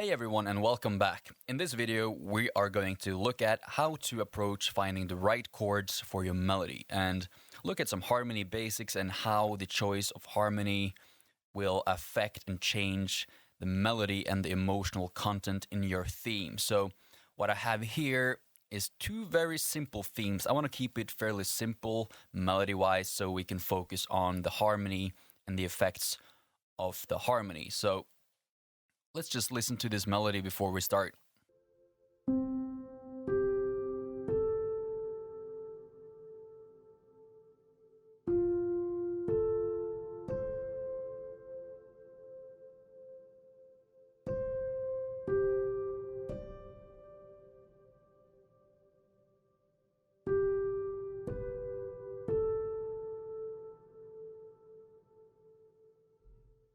Hey everyone and welcome back. In this video, we are going to look at how to approach finding the right chords for your melody and look at some harmony basics and how the choice of harmony will affect and change the melody and the emotional content in your theme. So what I have here is two very simple themes. I want to keep it fairly simple melody-wise so we can focus on the harmony and the effects of the harmony. So let's just listen to this melody before we start.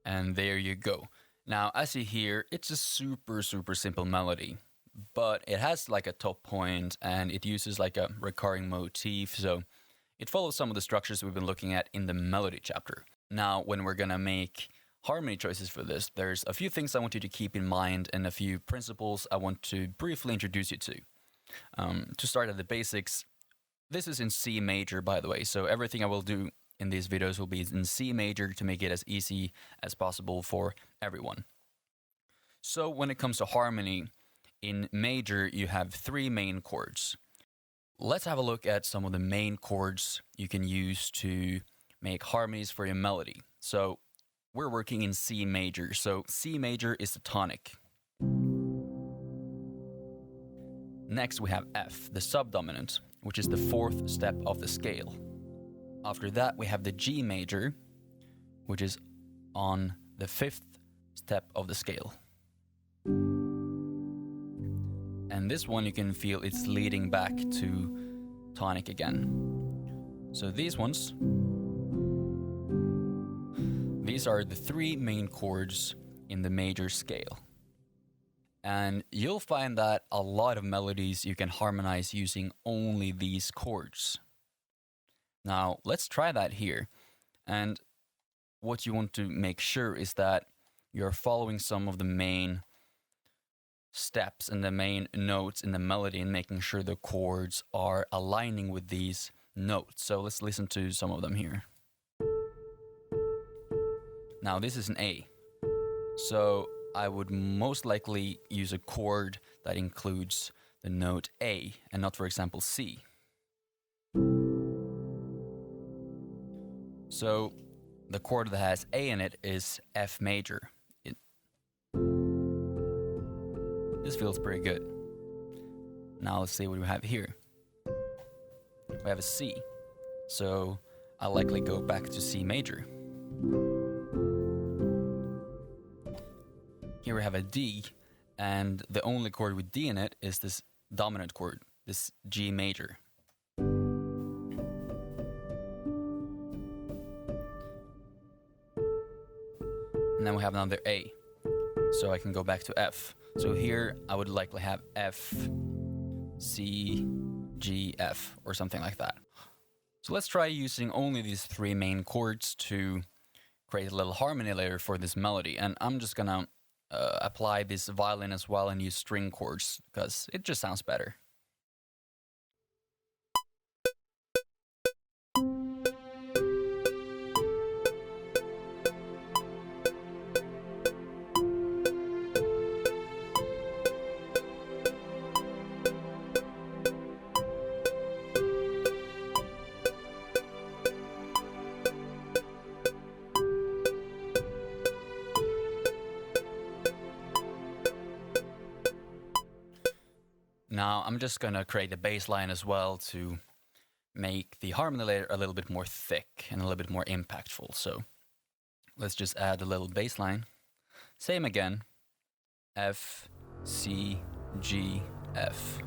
And there you go. Now, as you hear, it's a super simple melody, but it has like a top point and it uses like a recurring motif, so it follows some of the structures we've been looking at in the melody chapter. Now, when we're gonna make harmony choices for this, there's a few things I want you to keep in mind and a few principles I want to briefly introduce you to. To start at the basics, this is in C major, by the way, so everything I will do in these videos will be in C major to make it as easy as possible for everyone. So when it comes to harmony, in major you have three main chords. Let's have a look at some of the main chords you can use to make harmonies for your melody. So we're working in C major, so C major is the tonic. Next we have F, the subdominant, which is the fourth step of the scale. After that, we have the G major, which is on the fifth step of the scale. And this one you can feel it's leading back to tonic again. So these are the three main chords in the major scale. And you'll find that a lot of melodies you can harmonize using only these chords. Now, let's try that here. And what you want to make sure is that you're following some of the main steps and the main notes in the melody and making sure the chords are aligning with these notes. So let's listen to some of them here. Now, this is an A. So I would most likely use a chord that includes the note A and not, for example, C. So the chord that has A in it is F major. This feels pretty good. Now let's see what we have here. We have a C. So I'll likely go back to C major. Here we have a D, and the only chord with D in it is this dominant chord, this G major. And then we have another A, so I can go back to F. So here I would likely have F, C, G, F, or something like that. So let's try using only these three main chords to create a little harmony layer for this melody. And I'm just gonna apply this violin as well and use string chords because it just sounds better. Now I'm just gonna create a bass line as well to make the harmony layer a little bit more thick and a little bit more impactful. So let's just add a little bass line. Same again. F, C, G, F.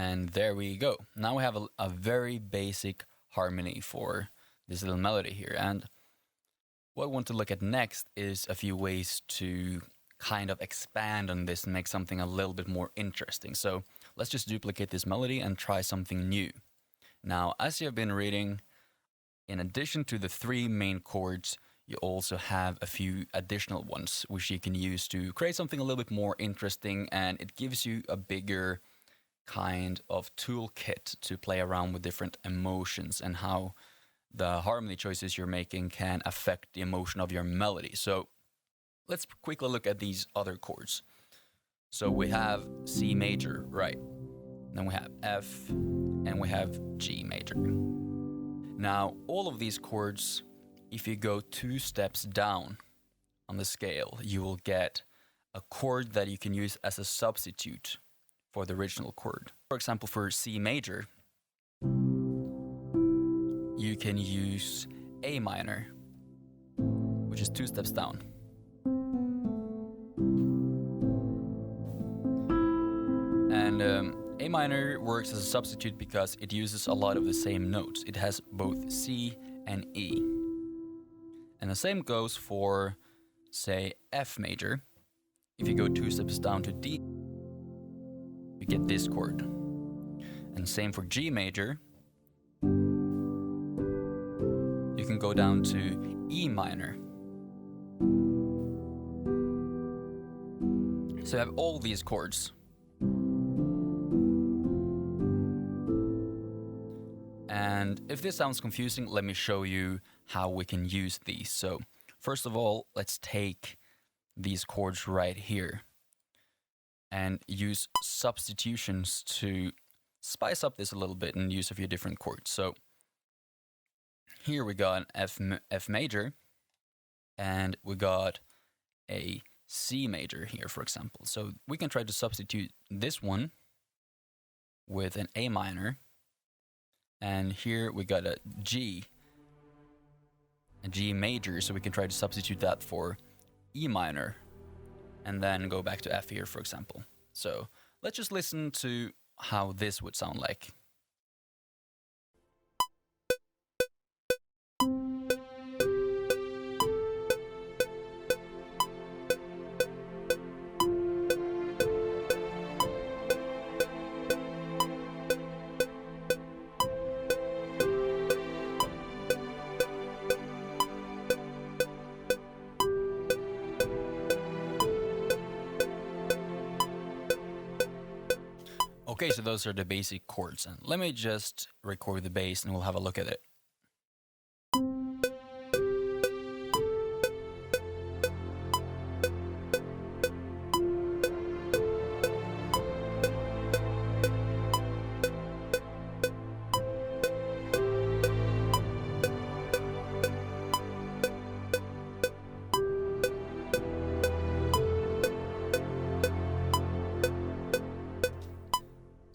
And there we go. Now we have a very basic harmony for this little melody here. And what I want to look at next is a few ways to kind of expand on this and make something a little bit more interesting. So let's just duplicate this melody and try something new. Now, as you have been reading, in addition to the 3 main chords, you also have a few additional ones which you can use to create something a little bit more interesting, and it gives you a bigger kind of toolkit to play around with different emotions and how the harmony choices you're making can affect the emotion of your melody. So let's quickly look at these other chords. So we have C major, right? Then we have F, and we have G major. Now, all of these chords, if you go 2 steps down on the scale, you will get a chord that you can use as a substitute for the original chord. For example, for C major, you can use A minor, which is 2 steps down. And A minor works as a substitute because it uses a lot of the same notes. It has both C and E. And the same goes for, say, F major. If you go 2 steps down to D, you get this chord. And same for G major. You can go down to E minor. So you have all these chords. And if this sounds confusing, let me show you how we can use these. So first of all, let's take these chords right here and use substitutions to spice up this a little bit and use a few different chords. So here we got an F major, and we got a C major here, for example. So we can try to substitute this one with an A minor. And here we got a G major, so we can try to substitute that for E minor, and then go back to F here, for example. So let's just listen to how this would sound like. Okay, so those are the basic chords. And let me just record the bass and we'll have a look at it.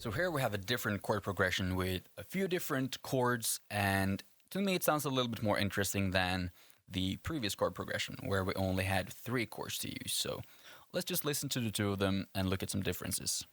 So here we have a different chord progression with a few different chords, and to me it sounds a little bit more interesting than the previous chord progression where we only had 3 chords to use. So let's just listen to the 2 of them and look at some differences.